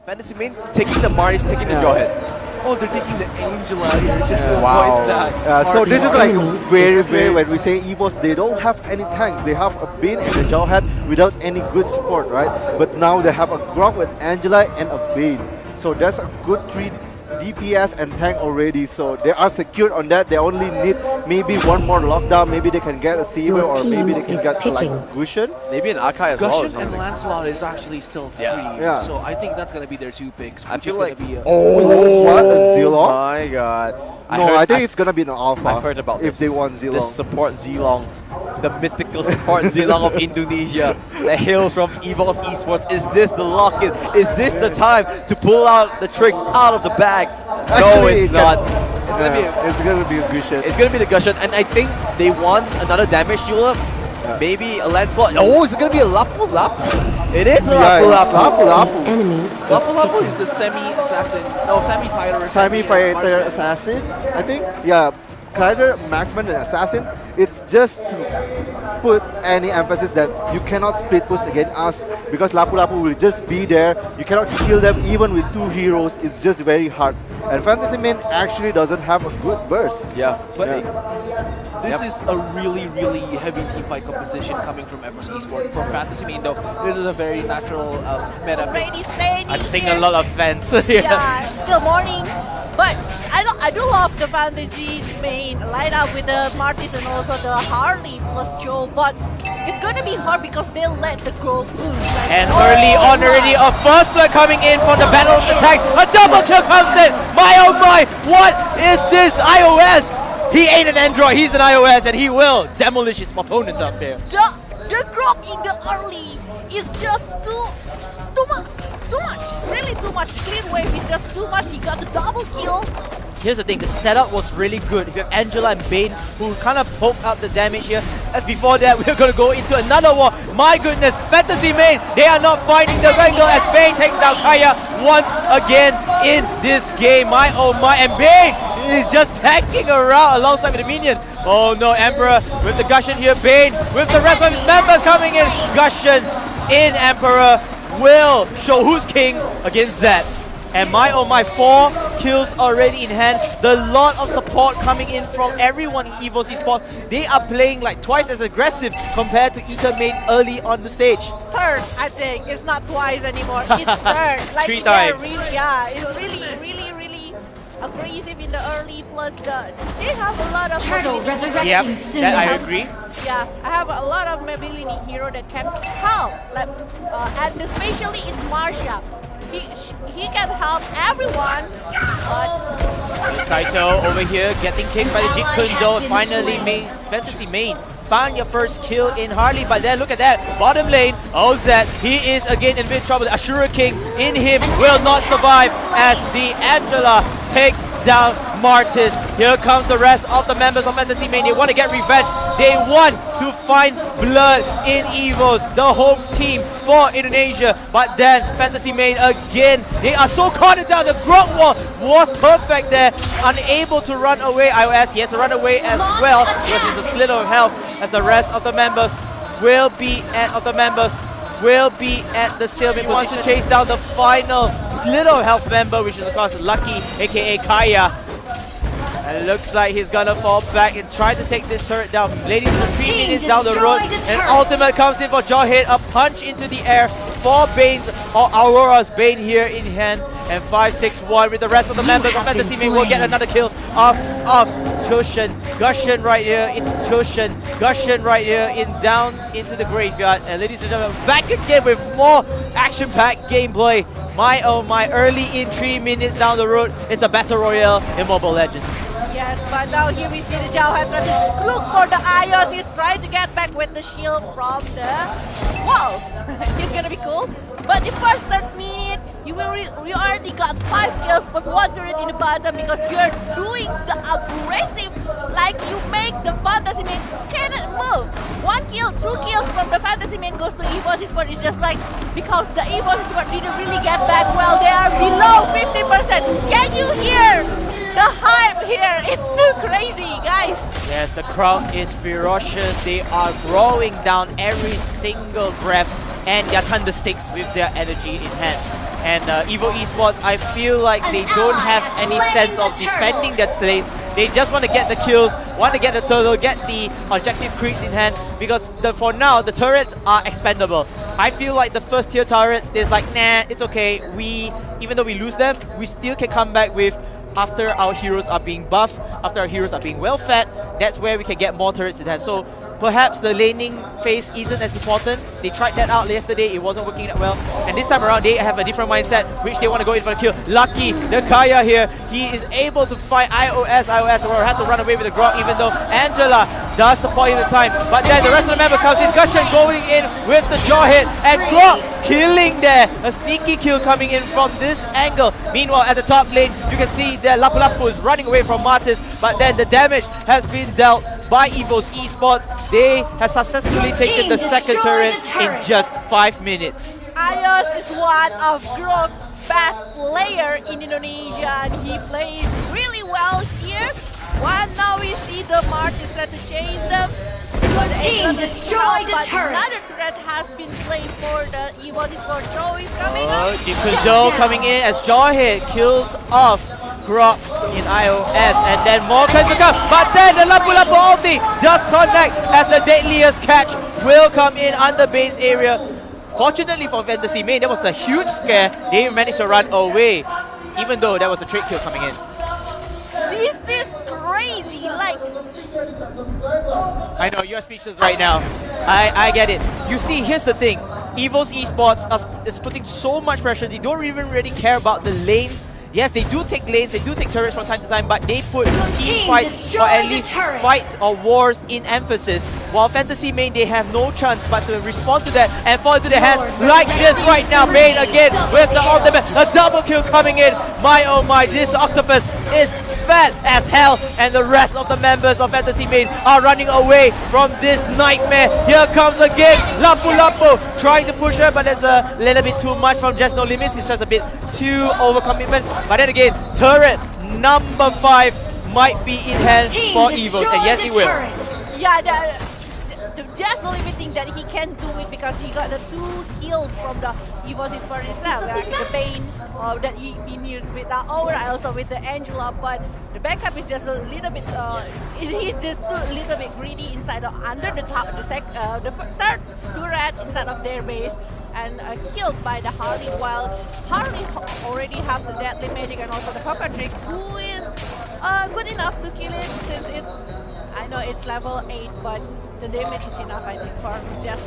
Fantasy Main taking the Marty's, taking the Jawhead. Oh, they're taking the Angela here just to avoid that. So this is like very, when we say EVOS, they don't have any tanks. They have a Bane and a Jawhead without any good support, right? But now they have a Grok with Angela and a Bane. So that's a good 3 DPS and tank already. So they are secured on that. They only need maybe one more lockdown. Maybe they can get a S.A.B.E.R or maybe they can get like Gushen. Maybe an Archive as well. Gushen and Lancelot is actually still free. Yeah. So I think that's gonna be their 2 picks. I feel like be what a Zilong? My god. I think it's gonna be an alpha. I've heard about if they want Zilong. This support Zilong. The mythical support Zilong of Indonesia that hails from EVOS Esports. Is this the lock-in? Is this the time to pull out the tricks out of the bag? No, it's not. It's gonna be a Gushen. It's gonna be the Gushen, and I think they want another damage dealer. Maybe a Lancelot. Oh, is it gonna be a Lapu Lapu? It is a Lapu Lapu. Enemy. Lapu Lapu is the semi-assassin. No, semi-fighter. Semi-fighter assassin, I think. Yeah. Either marksman and assassin, it's just to put any emphasis that you cannot split push against us because Lapu Lapu will just be there. You cannot kill them even with 2 heroes. It's just very hard. And Fantasy Main actually doesn't have a good burst. Yeah, but this is a really, really heavy teamfight composition coming from EVOS Esports. For Fantasy Main though, this is a very natural meta. I think a lot of fans here. Yeah, still morning. But I do love the Fantasy Main lineup with the Martis and also the Harley plus Joe, but it's going to be hard because they'll let the growth move. Like, and early on already, a first blood coming in from the Battle of the Tanks. A double kill comes in. My oh my, what is this iOS? He ain't an Android, he's an iOS, and he will demolish his opponents out there. The growth in the early is just too much. Too much, really too much. The clean wave is just too much. He got the double kill. Here's the thing, the setup was really good. You have Angela and Bane who kind of poke up the damage here. As before that, we're going to go into another war. My goodness, Fantasy Main, they are not finding the angle as Bane takes down Kaya once again in this game. My oh my, and Bane is just tanking around alongside with the minion. Oh no, Emperor with the Gushen here. Bane with the rest of his members coming in. Gushen in Emperor will show who's king against Zed. And my oh my, 4 kills already in hand. The lot of support coming in from everyone in EVOS Esports. They are playing like twice as aggressive compared to Ether Main early on the stage. Third, I think. It's not twice anymore. It's third. Like 3 times. Really, it's really aggressive in the early, plus they have a lot of Turtle resurrecting yep, soon. that I agree. Yeah, I have a lot of mobility hero that can help, like, and especially it's Marsha. He can help everyone, but Saito over here getting kicked by the Jeet Kune Do. Finally, Fantasy Main found your first kill in Harley, but then look at that, bottom lane, Ozet, he is again in big trouble. Ashura King in him will not survive as the Angela takes down Martis. Here comes the rest of the members of Fantasy Main. They want to get revenge. They want to find blood in EVOS, the home team for Indonesia. But then Fantasy Main again, they are so caught down. The Grok wall was perfect there, unable to run away. iOS, he has to run away as well because there's a slither of health as the rest of the members will be at the stalemate. He wants to chase down the final slither of health member, which is of course Lucky, aka Kaya. And it looks like he's gonna fall back and try to take this turret down. Ladies, 3 minutes down the road, and ultimate comes in for Jawhead. A punch into the air for Bane's or Aurora's Bane here in hand. And 5-6-1 with the rest of the members of Fantasy Main will get another kill off of Tushin. Gushen right here in Tushin. Gushen right here in down into the graveyard. And ladies and gentlemen, back again with more action-packed gameplay. My oh my, early in 3 minutes down the road, it's a battle royale in Mobile Legends. yes, but now here we see the Jawhead trying to look for the Ios. He's trying to get back with the shield from the walls. He's gonna be cool. But the first 3 minutes, you already got 5 kills plus 1 turret in the bottom because you're doing the aggressive, like you make the Fantasy Main cannot move. 1 kill, 2 kills from the Fantasy Main goes to EVOS Esports. It's just like, because the EVOS Esports didn't really get back well, they are below 50%. Can you hear the hype here? It's too crazy, guys. Yes, the crowd is ferocious. They are growing down every single breath, and their thunder sticks with their energy in hand. And Evo Esports, I feel like they don't have any sense of defending their lanes. They just want to get the kills, want to get the turtle, get the objective creeps in hand, because for now, the turrets are expendable. I feel like the first tier turrets, there's like, nah, it's okay. Even though we lose them, we still can come back with, after our heroes are being buffed, after our heroes are being well fed, that's where we can get more turrets in hand. So perhaps the laning phase isn't as important. They tried that out yesterday, it wasn't working that well. And this time around, they have a different mindset, which they want to go in for the kill. Lucky, the Kaya here, he is able to fight iOS will have to run away with the Grok, even though Angela does support him the time. But then the rest of the members comes in, Gushon going in with the Jawhead, and Grok killing there. A sneaky kill coming in from this angle. Meanwhile, at the top lane, you can see that Lapu Lapu is running away from Martis, but then the damage has been dealt by EVOS Esports. They have successfully taken the second turret in just 5 minutes. iOS is one of Grok's best player in Indonesia, and he played really well here. While now we see the Martis try to chase them. Your team destroyed a turret. Another threat has been played for the EVOS Esports. Joe is coming up. Jikundo coming in as Jawhead kills off Grok in iOS, and then more can to come. But then the Lapu Lapu ulti does connect as the deadliest catch will come in under base area. Fortunately for Fantasy Main, that was a huge scare. They managed to run away, even though there was a trade kill coming in. This is crazy. Like, I know, you're speechless right now. I get it. You see, here's the thing. EVOS Esports is putting so much pressure. They don't even really care about the lanes. Yes, they do take lanes, they do take turrets from time to time, but they put team fights or at least fights or wars in emphasis. While Fantasy Main, they have no chance but to respond to that and fall into their hands like this right now. Bane again with the ultimate, a double kill coming in. My oh my, this octopus is fat as hell, and the rest of the members of Fantasy Main are running away from this nightmare. Here comes again Lapu Lapu trying to push her, but it's a little bit too much from Just No Limits. It's just a bit too overcommitment. But then again, turret number 5 might be in hand for EVOS, and yes, he will. yeah, the just the only thing that he can do it because he got the 2 heals from the EVOS Esports itself, like the Bane that he used with the Aura, also with the Angela, but the backup is just a little bit, he's just a little bit greedy inside under the top, the third turret inside of their base, and killed by the Harley, while Harley already have the Deadly Magic and also the Cockatrix, who is good enough to kill it since it's, I know it's level 8, but the damage is enough, I think, for just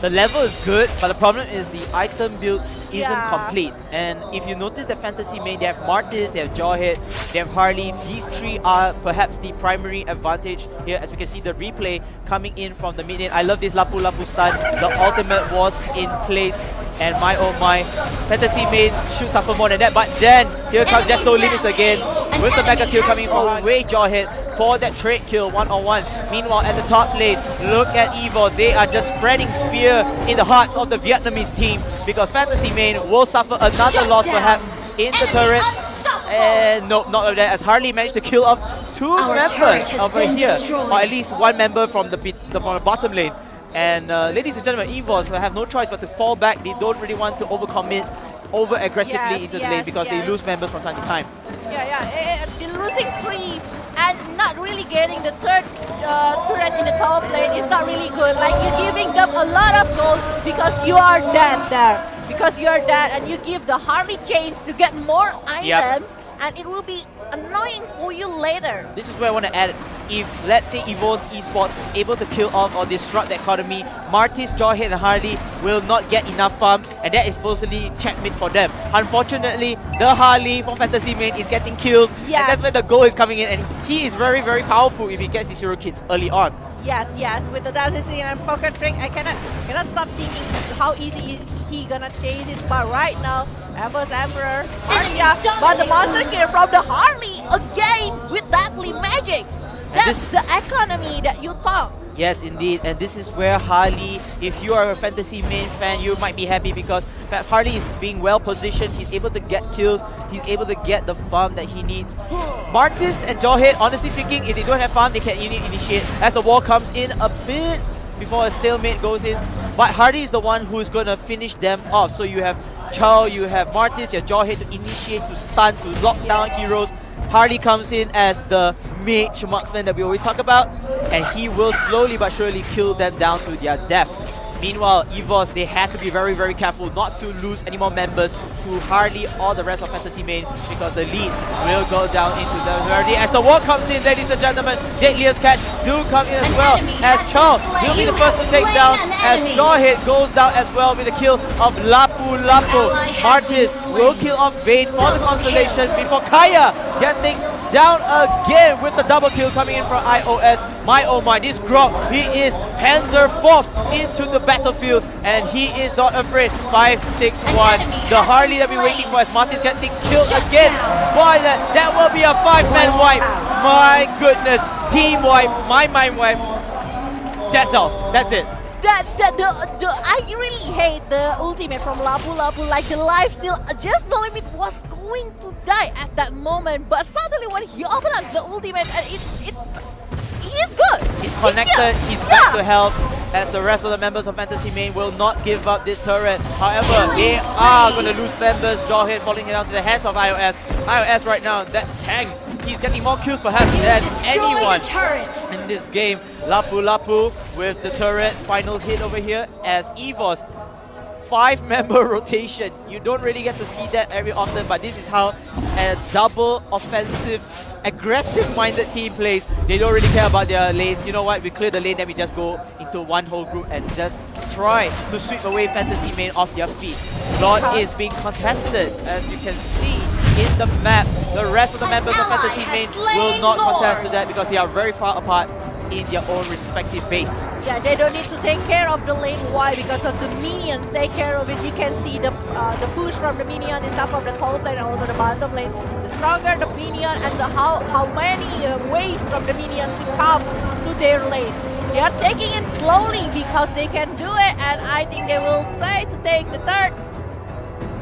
the level is good, but the problem is the item build isn't complete. And if you notice that Fantasy Main, they have Martis, they have Jawhead, they have Harley. These 3 are perhaps the primary advantage here, as we can see the replay coming in from the mid lane. I love this Lapu Lapu stun. The ultimate was in place, and my oh my, Fantasy Main should suffer more than that. But then here comes Just No Limits again with the mega kill coming from way Jawhead for that trade kill one-on-one. Meanwhile, at the top lane, look at EVOS. They are just spreading fear in the hearts of the Vietnamese team, because Fantasy Main will suffer another loss perhaps in the turrets. And no, not like that, as Harley managed to kill off 2 members over here, or at least 1 member from the bottom lane. And ladies and gentlemen, EVOS will have no choice but to fall back. They don't really want to overcommit over-aggressively into the lane, because they lose members from time to time. Yeah, they're losing 3 and not really getting the 3rd turret in the top lane is not really good. Like, you're giving them a lot of gold because you are dead there. Because you are dead, and you give the Harley chains to get more items, and it will be annoying for you later. This is where I want to add, if let's say EVOS Esports is able to kill off or disrupt the economy, Martis, Jawhead and Harley will not get enough farm, and that is supposedly checkmate for them. Unfortunately, the Harley from Fantasy Main is getting kills, and that's where the goal is coming in, and he is very, very powerful if he gets his hero kits early on. Yes, with the dancing and poker trick, I cannot stop thinking how easy he gonna chase it. But right now, S.A.B.E.R, but the monster kill from the Harley again with Deadly Magic. That's the economy that you talk. Yes, indeed, and this is where Harley, if you are a Fantasy Main fan, you might be happy, because Harley is being well positioned. He's able to get kills, he's able to get the farm that he needs. Martis and Jawhead, honestly speaking, if they don't have farm, they can initiate as the wall comes in a bit before a stalemate goes in. But Harley is the one who's going to finish them off. So you have Chow, you have Martis, you have Jawhead to initiate, to stun, to lock down heroes. Harley comes in as the mage marksman that we always talk about, and he will slowly but surely kill them down to their death. Meanwhile, EVOS, they had to be very, very careful not to lose any more members to Harley or the rest of Fantasy Main, because the lead will go down into the already. As the wall comes in, ladies and gentlemen, Deadliest Catch do come in as well, as Chow will be the first to take down, as Jawhead goes down as well with the kill of Lapu Lapu. Martis will kill off Vayne for the constellation before Kaya getting down again with the double kill coming in from iOS. My oh my, this Grog, he is Panzer IV into the battlefield, and he is not afraid. 5-6-1. The Harley that we're waiting for as Martis getting killed again. Boy, that will be a 5-man wipe. My goodness, team wipe, my mind wipe. That's all, that's it. I really hate the ultimate from Lapu Lapu. Like the life steal, just the limit was going to die at that moment, but suddenly when he opens up the ultimate, and he's good. He's connected, he's back to health, as the rest of the members of Fantasy Main will not give up this turret. However, they are going to lose members. Jawhead falling down to the hands of iOS. iOS right now, that tank, he's getting more kills perhaps than anyone in this game. Lapu Lapu with the turret, final hit over here as EVOS. 5-member rotation. You don't really get to see that every often, but this is how a double offensive, aggressive-minded team plays. They don't really care about their lanes. You know what? We clear the lane, then we just go into one whole group and just try to sweep away Fantasy Main off their feet. Lord is being contested, as you can see in the map. The rest of the members of Fantasy Main will not contest to that because they are very far apart in their own respective base. Yeah, they don't need to take care of the lane. Why? Because of the minions take care of it. You can see the push from the minion is up from the top lane and also the bottom lane. The stronger the minion and the how many waves from the minion to come to their lane. They are taking it slowly because they can do it, and I think they will try to take the third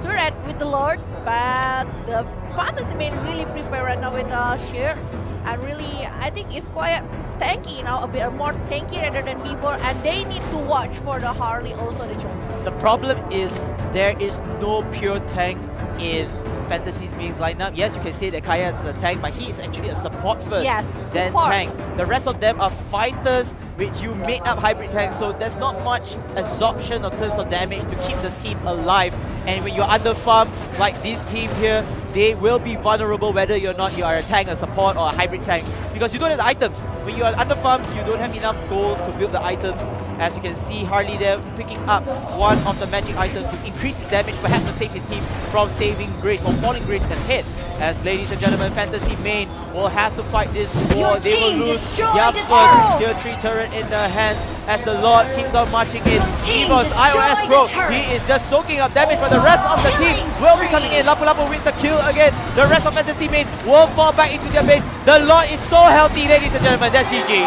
turret with the Lord, but the Fantasy Main really prepare right now with the Sheer, and really I think it's quite tanky now, a bit more tanky rather than before, and they need to watch for the Harley also the choke. The problem is there is no pure tank in Fantasy's Main's lineup. Yes, you can say that Kaya is a tank, but he is actually a support first, then support. tank. The rest of them are fighters, which you made up hybrid tanks, so there's not much absorption in terms of damage to keep the team alive. And when you're under farm like this team here, they will be vulnerable whether you're not you are a tank, a support, or a hybrid tank, because you don't have the items. When you are under farm, you don't have enough gold to build the items. As you can see, Harley there picking up one of the magic items to increase his damage, perhaps to save his team from saving Grace or falling Grace and hit. As ladies and gentlemen, Fantasy Main will have to fight this war. They will lose their first tier 3 turret in their hands as the Lord keeps on marching in. EVOS, iOS Pro, he is just soaking up damage, but the rest of the team will be coming in. Lapu Lapu with the kill again. The rest of Fantasy Main will fall back into their base. The Lord is so healthy, ladies and gentlemen. That's GG.